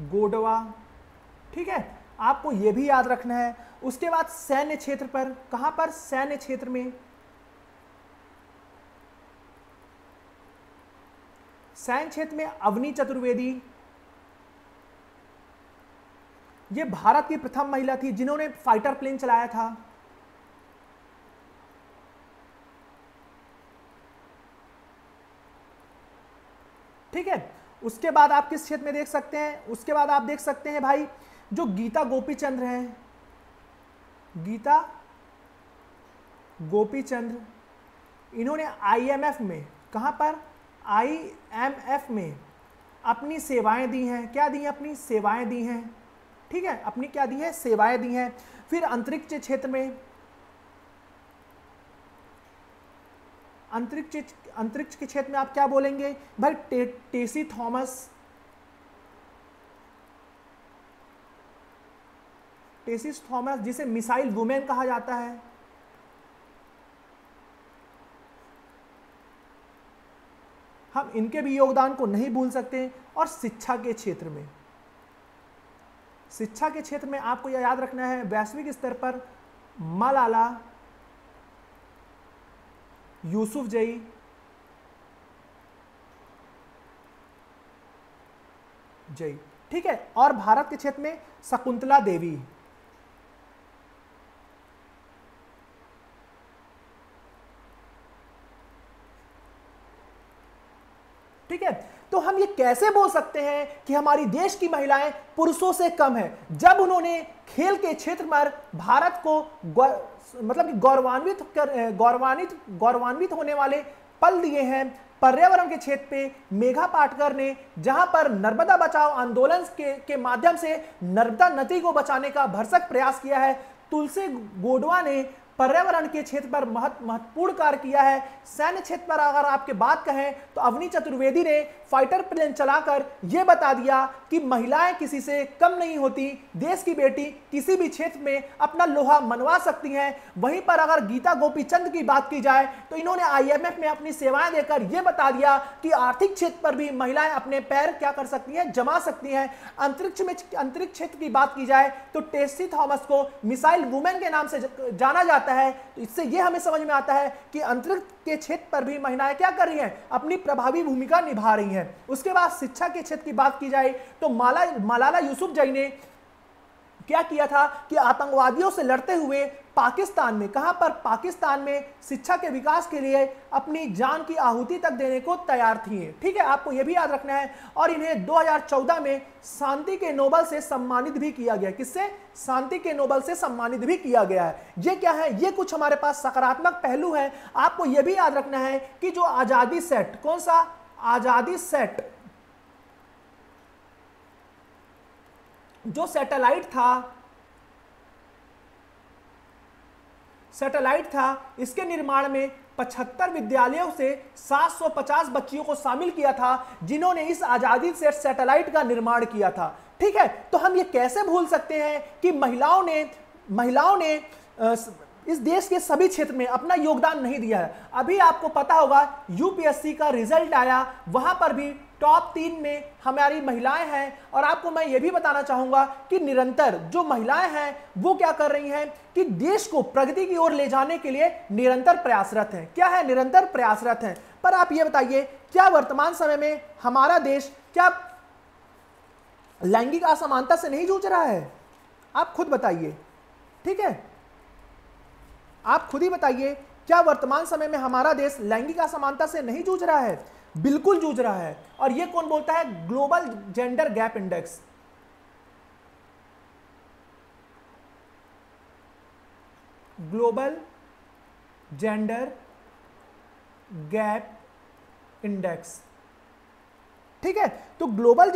गोडवा, ठीक है, आपको यह भी याद रखना है। उसके बाद सैन्य क्षेत्र पर, कहां पर, सैन्य क्षेत्र में, सैन्य क्षेत्र में अवनी चतुर्वेदी, ये भारत की प्रथम महिला थी जिन्होंने फाइटर प्लेन चलाया था, ठीक है। उसके बाद आप किस क्षेत्र में देख सकते हैं, उसके बाद आप देख सकते हैं भाई जो गीता गोपीचंद्र हैं, गीता गोपीचंद्र, इन्होंने आईएमएफ में, कहां पर, आईएमएफ में अपनी सेवाएं दी हैं, क्या दी हैं, अपनी सेवाएं दी हैं, ठीक है, अपनी क्या दी है, सेवाएं दी हैं। फिर अंतरिक्ष क्षेत्र में, अंतरिक्ष के क्षेत्र में आप क्या बोलेंगे भाई? टेसी थॉमस। टेसी थॉमस जिसे मिसाइल वुमेन कहा जाता है। हम इनके भी योगदान को नहीं भूल सकते। और शिक्षा के क्षेत्र में, शिक्षा के क्षेत्र में आपको यह याद रखना है, वैश्विक स्तर पर मलाला यूसुफजई, ठीक है। और भारत के क्षेत्र में शकुंतला देवी। ठीक है, तो हम ये कैसे बोल सकते हैं कि हमारी देश की महिलाएं पुरुषों से कम है, जब उन्होंने खेल के क्षेत्र पर भारत को मतलब गौरवान्वित होने वाले पल दिए हैं। पर्यावरण के क्षेत्र पे मेघा पाटकर ने, जहां पर नर्मदा बचाओ आंदोलन के माध्यम से नर्मदा नदी को बचाने का भरसक प्रयास किया है। तुलसी गोडवा ने पर्यावरण के क्षेत्र पर महत्वपूर्ण कार्य किया है। सैन्य क्षेत्र पर अगर आपके बात कहें तो अवनी चतुर्वेदी ने फाइटर प्लेन चलाकर यह बता दिया कि महिलाएं किसी से कम नहीं होती, देश की बेटी किसी भी क्षेत्र में अपना लोहा मनवा सकती हैं। वहीं पर अगर गीता गोपीचंद की बात की जाए तो इन्होंने IMF में अपनी सेवाएं देकर यह बता दिया कि आर्थिक क्षेत्र पर भी महिलाएं अपने पैर क्या कर सकती हैं, जमा सकती हैं। अंतरिक्ष क्षेत्र की बात की जाए तो टेसी थॉमस को मिसाइल वुमेन के नाम से जाना जाता है। तो इससे यह हमें समझ में आता है कि अंतरिक्ष के क्षेत्र पर भी महिलाएं क्या कर रही हैं, अपनी प्रभावी भूमिका निभा रही हैं। उसके बाद शिक्षा के क्षेत्र की बात की जाए तो मलाला यूसुफजई ने क्या किया था कि आतंकवादियों से लड़ते हुए पाकिस्तान में, कहां पर? पाकिस्तान में शिक्षा के विकास के लिए अपनी जान की आहुति तक देने को तैयार थी। ठीक है, आपको यह भी याद रखना है। और इन्हें 2014 में शांति के नोबेल से सम्मानित भी किया गया। किससे? शांति के नोबेल से सम्मानित भी किया गया है। ये क्या है? ये कुछ हमारे पास सकारात्मक पहलू है। आपको यह भी याद रखना है कि जो आजादी सेट, कौन सा? आजादी सेट, जो सैटेलाइट था, इसके निर्माण में 75 विद्यालयों से 750 बच्चियों को शामिल किया था, जिन्होंने इस आजादी से सैटेलाइट का निर्माण किया था। ठीक है, तो हम ये कैसे भूल सकते हैं कि महिलाओं ने इस देश के सभी क्षेत्र में अपना योगदान नहीं दिया है। अभी आपको पता होगा UPSC का रिजल्ट आया, वहां पर भी टॉप 3 में हमारी महिलाएं हैं। और आपको मैं यह भी बताना चाहूंगा कि निरंतर जो महिलाएं हैं वो क्या कर रही हैं कि देश को प्रगति की ओर ले जाने के लिए निरंतर प्रयासरत हैं। क्या है? निरंतर प्रयासरत हैं। पर आप ये बताइए, क्या वर्तमान समय में हमारा देश क्या लैंगिक असमानता से नहीं जूझ रहा है? आप खुद बताइए। ठीक है, आप खुद ही बताइए, क्या वर्तमान समय में हमारा देश लैंगिक असमानता से नहीं जूझ रहा है? बिल्कुल जूझ रहा है। और यह कौन बोलता है? Global gender gap index. Global gender gap index. ठीक है, तो ग्लोबल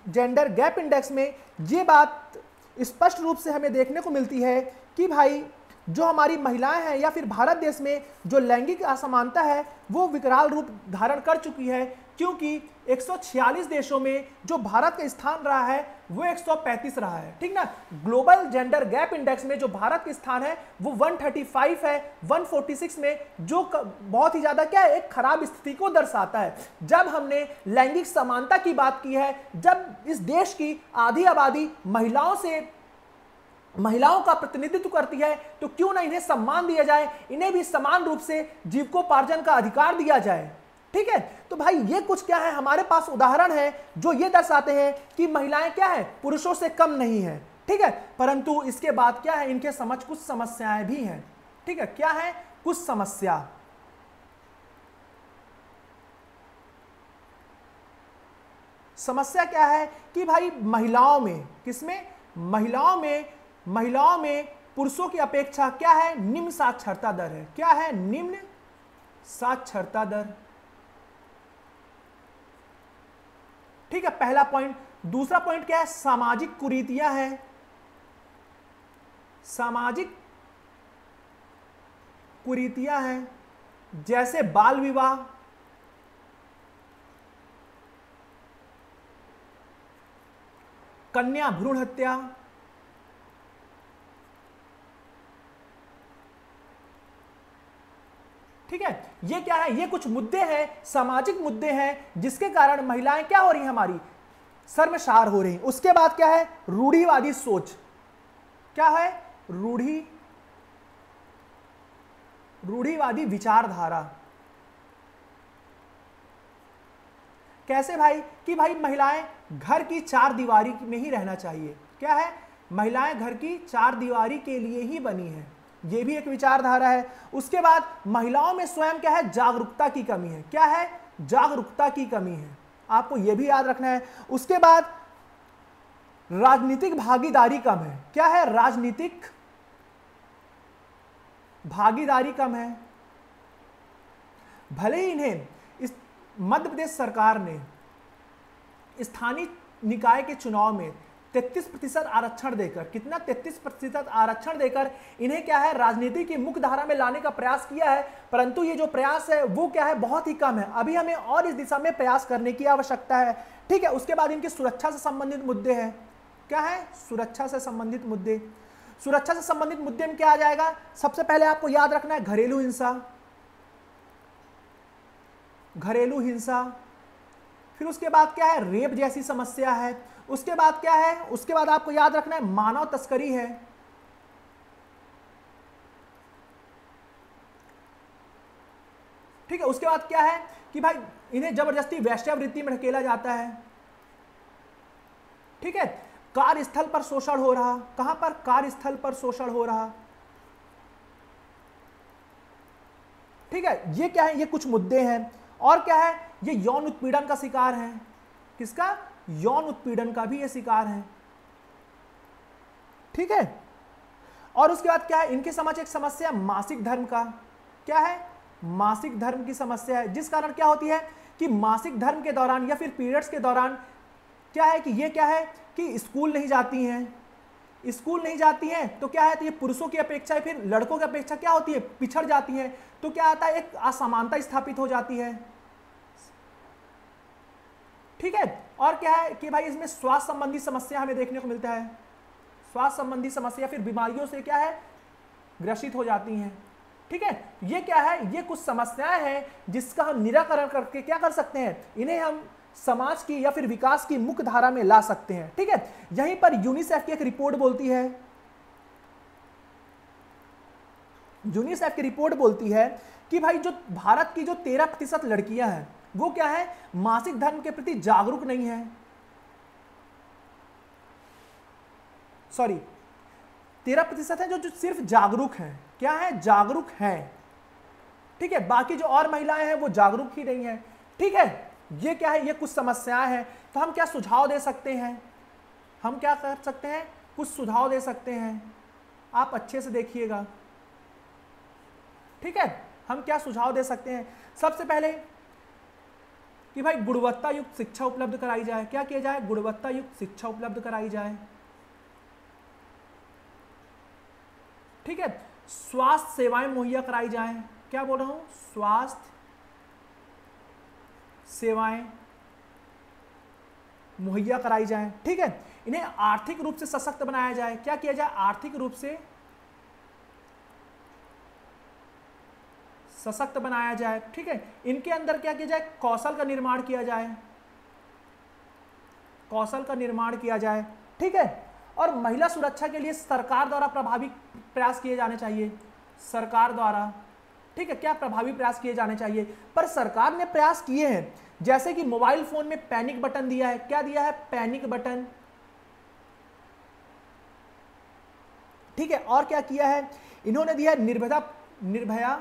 जेंडर गैप इंडेक्स में यह बात स्पष्ट रूप से हमें देखने को मिलती है कि भाई जो हमारी महिलाएं हैं या फिर भारत देश में जो लैंगिक असमानता है वो विकराल रूप धारण कर चुकी है, क्योंकि 146 देशों में जो भारत का स्थान रहा है वो 135 रहा है। ठीक ना? ग्लोबल जेंडर गैप इंडेक्स में जो भारत का स्थान है वो 135 है 146 में, जो बहुत ही ज्यादा क्या है, एक खराब स्थिति को दर्शाता है। जब हमने लैंगिक समानता की बात की है, जब इस देश की आधी आबादी महिलाओं का प्रतिनिधित्व करती है, तो क्यों ना इन्हें सम्मान दिया जाए, इन्हें भी समान रूप से जीविकोपार्जन का अधिकार दिया जाए। ठीक है, तो भाई ये कुछ क्या है, हमारे पास उदाहरण है जो ये दर्शाते हैं कि महिलाएं क्या है, पुरुषों से कम नहीं है। ठीक है, परंतु इसके बाद क्या है, इनके समझ कुछ समस्याएं भी हैं। ठीक है, क्या है? कुछ समस्या क्या है कि भाई महिलाओं में, किसमें? महिलाओं में पुरुषों की अपेक्षा क्या है? निम्न साक्षरता दर है। क्या है? निम्न साक्षरता दर। ठीक है, पहला पॉइंट। दूसरा पॉइंट क्या है? सामाजिक कुरीतियां हैं। सामाजिक कुरीतियां हैं। जैसे बाल विवाह, कन्या भ्रूण हत्या, ठीक है। ये क्या है, ये कुछ मुद्दे हैं, सामाजिक मुद्दे हैं, जिसके कारण महिलाएं क्या हो रही हैं, हमारी शर्मसार हो रही हैं। उसके बाद क्या है, रूढ़िवादी सोच। क्या है, रूढ़िवादी विचारधारा। कैसे भाई, कि भाई महिलाएं घर की चार दीवारी में ही रहना चाहिए। क्या है, महिलाएं घर की चार दीवारी के लिए ही बनी हैं, ये भी एक विचारधारा है। उसके बाद महिलाओं में स्वयं क्या है, जागरूकता की कमी है। क्या है, जागरूकता की कमी है, आपको यह भी याद रखना है। उसके बाद राजनीतिक भागीदारी कम है। क्या है, राजनीतिक भागीदारी कम है। भले ही इन्हें इस मध्य प्रदेश सरकार ने स्थानीय निकाय के चुनाव में 33% आरक्षण देकर, कितना, 33% आरक्षण देकर इन्हें क्या है, राजनीति की मुख्य धारा में लाने का प्रयास किया है, परंतु ये जो प्रयास है वो क्या है, बहुत ही कम है। अभी हमें और इस दिशा में प्रयास करने की आवश्यकता है, ठीक है। उसके बाद इनकी सुरक्षा से संबंधित मुद्दे हैं। क्या है, सुरक्षा से संबंधित मुद्दे। सुरक्षा से संबंधित मुद्दे में क्या आ जाएगा, सबसे पहले आपको याद रखना है घरेलू हिंसा, घरेलू हिंसा। फिर उसके बाद क्या है, रेप जैसी समस्या है। उसके बाद क्या है, उसके बाद आपको याद रखना है मानव तस्करी है। ठीक है। उसके बाद क्या है कि भाई इन्हें जबरदस्ती वेश्यावृत्ति में ढकेला जाता है। ठीक है। कार्यस्थल पर शोषण हो रहा, कहां पर, कार्यस्थल पर शोषण हो रहा। ठीक है। ये क्या है, ये कुछ मुद्दे हैं। और क्या है, ये यौन उत्पीड़न का शिकार है। किसका, यौन उत्पीड़न का भी ये शिकार है। ठीक है। और उसके बाद क्या है, इनके समझ एक समस्या मासिक धर्म का। क्या है, मासिक धर्म की समस्या है, जिस कारण क्या होती है कि मासिक धर्म के दौरान या फिर पीरियड्स के दौरान क्या है कि ये क्या है कि स्कूल नहीं जाती हैं। स्कूल नहीं जाती हैं तो क्या है, तो ये पुरुषों की अपेक्षा फिर लड़कों की अपेक्षा क्या होती है, पिछड़ जाती हैं। तो क्या आता है, एक असमानता स्थापित हो जाती है। ठीक है। और क्या है कि भाई इसमें स्वास्थ्य संबंधी समस्या हमें देखने को मिलता है। स्वास्थ्य संबंधी समस्या फिर बीमारियों से क्या है, ग्रसित हो जाती हैं। ठीक है। ये क्या है, ये कुछ समस्याएं हैं जिसका हम निराकरण करके क्या कर सकते हैं, इन्हें हम समाज की या फिर विकास की मुख्य धारा में ला सकते हैं। ठीक है। यहीं पर यूनिसेफ की एक रिपोर्ट बोलती है, यूनिसेफ की रिपोर्ट बोलती है कि भाई जो भारत की जो 13% लड़कियां हैं वो क्या है, मासिक धर्म के प्रति जागरूक नहीं है। सॉरी, 13% है जो सिर्फ जागरूक हैं। क्या है, जागरूक हैं। ठीक है। बाकी जो और महिलाएं हैं वो जागरूक ही नहीं है। ठीक है। ये क्या है, ये कुछ समस्याएं हैं। तो हम क्या सुझाव दे सकते हैं, हम क्या कर सकते हैं, कुछ सुझाव दे सकते हैं। आप अच्छे से देखिएगा। ठीक है। हम क्या सुझाव दे सकते हैं, सबसे पहले कि भाई गुणवत्ता युक्त शिक्षा उपलब्ध कराई जाए। क्या किया जाए, गुणवत्ता युक्त शिक्षा उपलब्ध कराई जाए। ठीक है। स्वास्थ्य सेवाएं मुहैया कराई जाएं। क्या बोल रहा हूं, स्वास्थ्य सेवाएं मुहैया कराई जाएं। ठीक है। इन्हें आर्थिक रूप से सशक्त बनाया जाए। क्या किया जाए, आर्थिक रूप से सशक्त बनाया जाए। ठीक है। इनके अंदर क्या किया जाए, कौशल का निर्माण किया जाए, कौशल का निर्माण किया जाए। ठीक है। और महिला सुरक्षा के लिए सरकार द्वारा प्रभावी प्रयास किए जाने चाहिए, सरकार द्वारा। ठीक है। क्या प्रभावी प्रयास किए जाने चाहिए, पर सरकार ने प्रयास किए हैं, जैसे कि मोबाइल फोन में पैनिक बटन दिया है। क्या दिया है, पैनिक बटन। ठीक है। और क्या किया है, इन्होंने दिया है निर्भया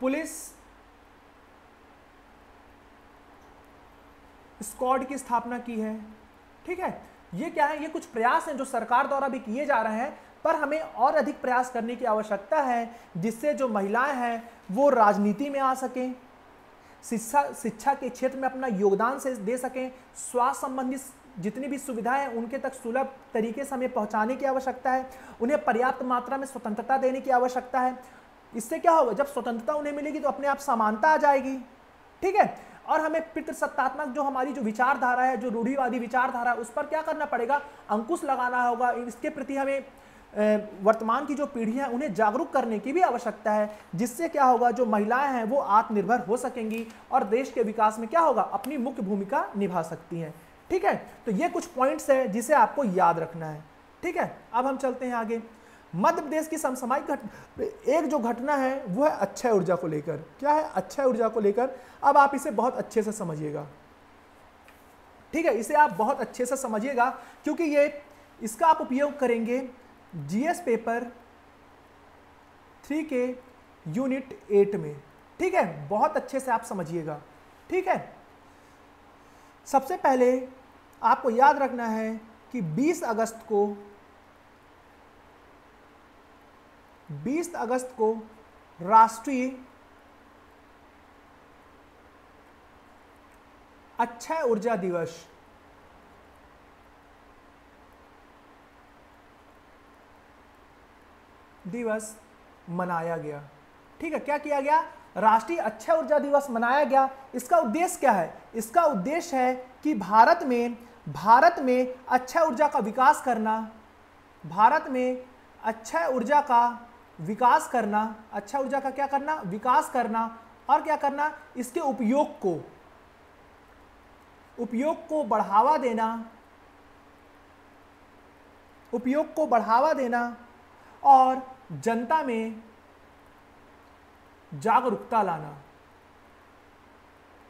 पुलिस स्क्वाड की स्थापना की है। ठीक है। ये क्या है, ये कुछ प्रयास हैं जो सरकार द्वारा भी किए जा रहे हैं, पर हमें और अधिक प्रयास करने की आवश्यकता है, जिससे जो महिलाएं हैं वो राजनीति में आ सकें, शिक्षा के क्षेत्र में अपना योगदान से दे सकें, स्वास्थ्य संबंधी जितनी भी सुविधाएं हैं उनके तक सुलभ तरीके से हमें पहुंचाने की आवश्यकता है, उन्हें पर्याप्त मात्रा में स्वतंत्रता देने की आवश्यकता है। इससे क्या होगा, जब स्वतंत्रता उन्हें मिलेगी तो अपने आप समानता आ जाएगी, ठीक है। और हमें पितृसत्तात्मक जो हमारी जो विचारधारा है, जो रूढ़िवादी विचारधारा है, उस पर क्या करना पड़ेगा, अंकुश लगाना होगा। इसके प्रति हमें वर्तमान की जो पीढ़ी है उन्हें जागरूक करने की भी आवश्यकता है, जिससे क्या होगा, जो महिलाएं हैं वो आत्मनिर्भर हो सकेंगी और देश के विकास में क्या होगा, अपनी मुख्य भूमिका निभा सकती हैं, ठीक है। तो ये कुछ पॉइंट्स है जिसे आपको याद रखना है, ठीक है। अब हम चलते हैं आगे। मध्य प्रदेश की समसामयिक एक जो घटना है वो है अक्षय ऊर्जा को लेकर। क्या है, अक्षय ऊर्जा को लेकर। अब आप इसे बहुत अच्छे से समझिएगा, ठीक है, इसे आप बहुत अच्छे से समझिएगा, क्योंकि ये इसका आप उपयोग करेंगे जीएस पेपर 3 के यूनिट 8 में, ठीक है। बहुत अच्छे से आप समझिएगा, ठीक है। सबसे पहले आपको याद रखना है कि 20 अगस्त को राष्ट्रीय अक्षय ऊर्जा दिवस मनाया गया, ठीक है। क्या किया गया, राष्ट्रीय अक्षय ऊर्जा दिवस मनाया गया। इसका उद्देश्य क्या है, इसका उद्देश्य है कि भारत में अक्षय ऊर्जा का विकास करना, भारत में अक्षय ऊर्जा का विकास करना, अक्षय ऊर्जा का क्या करना, विकास करना, और क्या करना, इसके उपयोग को बढ़ावा देना, और जनता में जागरूकता लाना,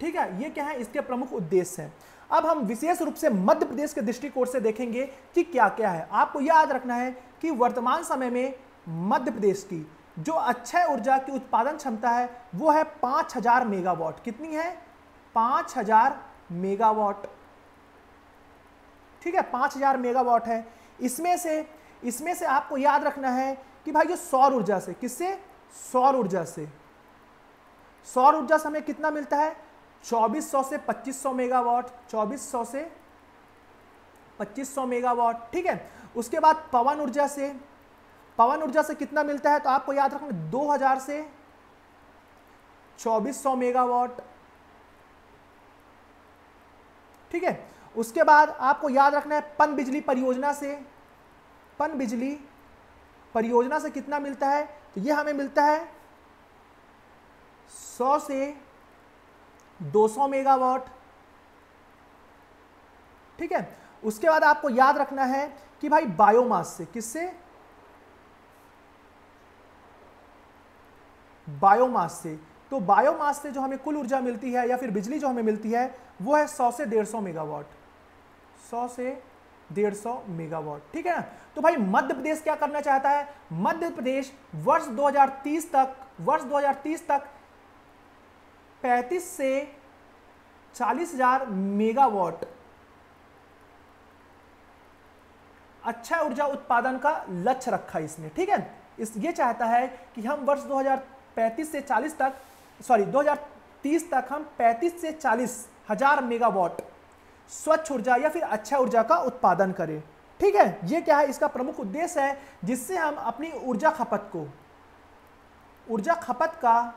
ठीक है। ये क्या है, इसके प्रमुख उद्देश्य हैं। अब हम विशेष रूप से मध्य प्रदेश के दृष्टिकोण से देखेंगे कि क्या क्या है। आपको याद रखना है कि वर्तमान समय में मध्य प्रदेश की जो अक्षय ऊर्जा की उत्पादन क्षमता है वो है 5000 मेगावाट। कितनी है, 5000 मेगावाट, ठीक है, 5000 मेगावाट है। इसमें से आपको याद रखना है कि भाई ये सौर ऊर्जा से, किससे, सौर ऊर्जा से हमें कितना मिलता है, 2400 से 2500 मेगावाट, 2400 से 2500 मेगावाट, ठीक है। उसके बाद पवन ऊर्जा से कितना मिलता है, तो आपको याद रखना 2000 से 2400 मेगावाट, ठीक है। उसके बाद आपको याद रखना है पनबिजली परियोजना से कितना मिलता है, तो ये हमें मिलता है 100 से 200 मेगावाट, ठीक है। उसके बाद आपको याद रखना है कि भाई बायोमास से, किससे, बायोमास से, तो बायोमास से जो हमें कुल ऊर्जा मिलती है या फिर बिजली जो हमें मिलती है वो है 100 से 150 मेगावाट, 100 से 150 मेगावाट, ठीक है ना। तो भाई मध्य प्रदेश क्या करना चाहता है, मध्य प्रदेश वर्ष 2030 तक 35 से 40,000 मेगावाट अक्षय ऊर्जा उत्पादन का लक्ष्य रखा इसने, ठीक है। ये चाहता है कि हम वर्ष 2030 तक हम 35 से 40,000 मेगावाट स्वच्छ ऊर्जा या फिर अक्षय ऊर्जा का उत्पादन करें, ठीक है। ये क्या है, इसका प्रमुख उद्देश्य है, जिससे हम अपनी ऊर्जा खपत का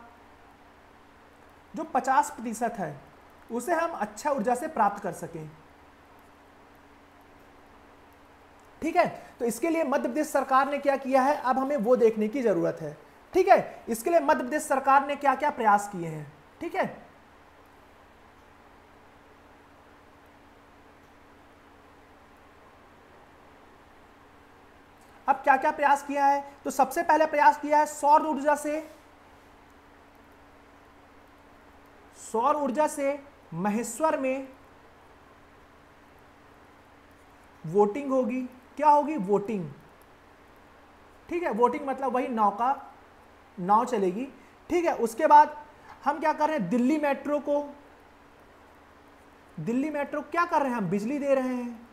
जो 50% है उसे हम अक्षय ऊर्जा से प्राप्त कर सकें, ठीक है। तो इसके लिए मध्य प्रदेश सरकार ने क्या किया है, अब हमें वो देखने की जरूरत है, ठीक है। इसके लिए मध्य प्रदेश सरकार ने क्या क्या प्रयास किए हैं, ठीक है। अब क्या क्या प्रयास किया है, तो सबसे पहले प्रयास किया है सौर ऊर्जा से महेश्वर में वोटिंग होगी। क्या होगी, वोटिंग, ठीक है। वोटिंग मतलब वही नाव चलेगी, ठीक है। उसके बाद हम क्या कर रहे हैं, दिल्ली मेट्रो क्या कर रहे हैं, हम बिजली दे रहे हैं,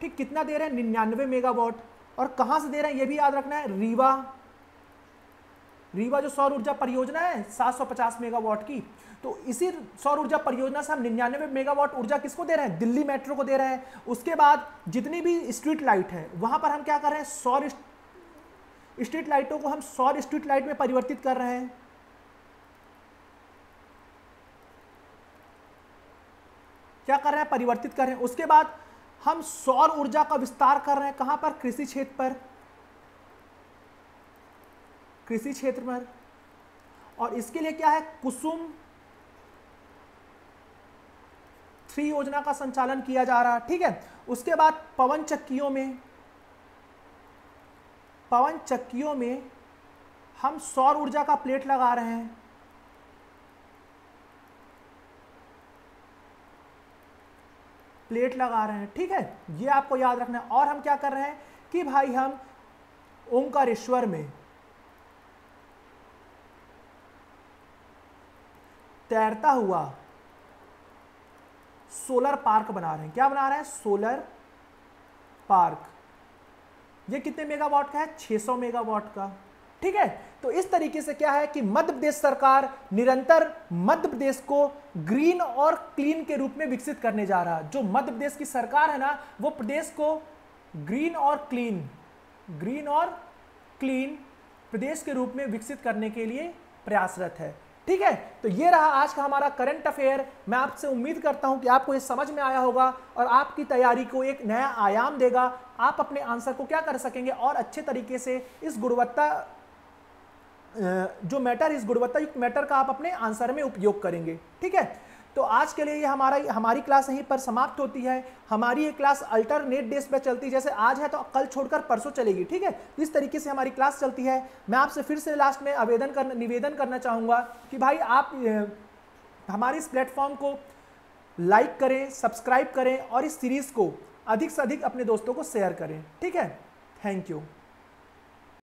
ठीक। कितना दे रहे हैं, 99 मेगावाट। और कहां से दे रहे हैं ये भी याद रखना है, रीवा जो सौर ऊर्जा परियोजना है 750 मेगावाट की, तो इसी सौर ऊर्जा परियोजना से हम 99 मेगावाट ऊर्जा किसको दे रहे हैं, दिल्ली मेट्रो को दे रहे हैं। उसके बाद जितनी भी स्ट्रीट लाइट है वहां पर हम क्या कर रहे हैं, स्ट्रीट लाइटों को हम सौर स्ट्रीट लाइट में परिवर्तित कर रहे हैं। क्या कर रहे हैं? परिवर्तित कर रहे हैं। उसके बाद हम सौर ऊर्जा का विस्तार कर रहे हैं। कहां पर? कृषि क्षेत्र पर, कृषि क्षेत्र पर। और इसके लिए क्या है? कुसुम 3 योजना का संचालन किया जा रहा है। ठीक है। उसके बाद पवन चक्कियों में हम सौर ऊर्जा का प्लेट लगा रहे हैं। ठीक है, ये आपको याद रखना है। और हम क्या कर रहे हैं कि भाई हम ओंकारेश्वर में तैरता हुआ सोलर पार्क बना रहे हैं। क्या बना रहे हैं? Solar park. ये कितने मेगावाट का है? 600 मेगावाट का। ठीक है। तो इस तरीके से क्या है कि मध्य प्रदेश सरकार निरंतर मध्य प्रदेश को ग्रीन और क्लीन के रूप में विकसित करने जा रहा है। जो मध्य प्रदेश की सरकार है ना, वो प्रदेश को ग्रीन और क्लीन प्रदेश के रूप में विकसित करने के लिए प्रयासरत है। ठीक है। तो ये रहा आज का हमारा करंट अफेयर। मैं आपसे उम्मीद करता हूं कि आपको ये समझ में आया होगा और आपकी तैयारी को एक नया आयाम देगा। आप अपने आंसर को क्या कर सकेंगे और अच्छे तरीके से इस गुणवत्ता जो मैटर, इस गुणवत्तायुक्त मैटर का आप अपने आंसर में उपयोग करेंगे। ठीक है। तो आज के लिए ये हमारी क्लास यहीं पर समाप्त होती है। हमारी ये क्लास अल्टरनेट डेज पे चलती है, जैसे आज है तो कल छोड़कर परसों चलेगी। ठीक है। इस तरीके से हमारी क्लास चलती है। मैं आपसे फिर से लास्ट में निवेदन करना चाहूँगा कि भाई आप हमारे इस प्लेटफॉर्म को लाइक करें, सब्सक्राइब करें और इस सीरीज़ को अधिक से अधिक अपने दोस्तों को शेयर करें। ठीक है। Thank you.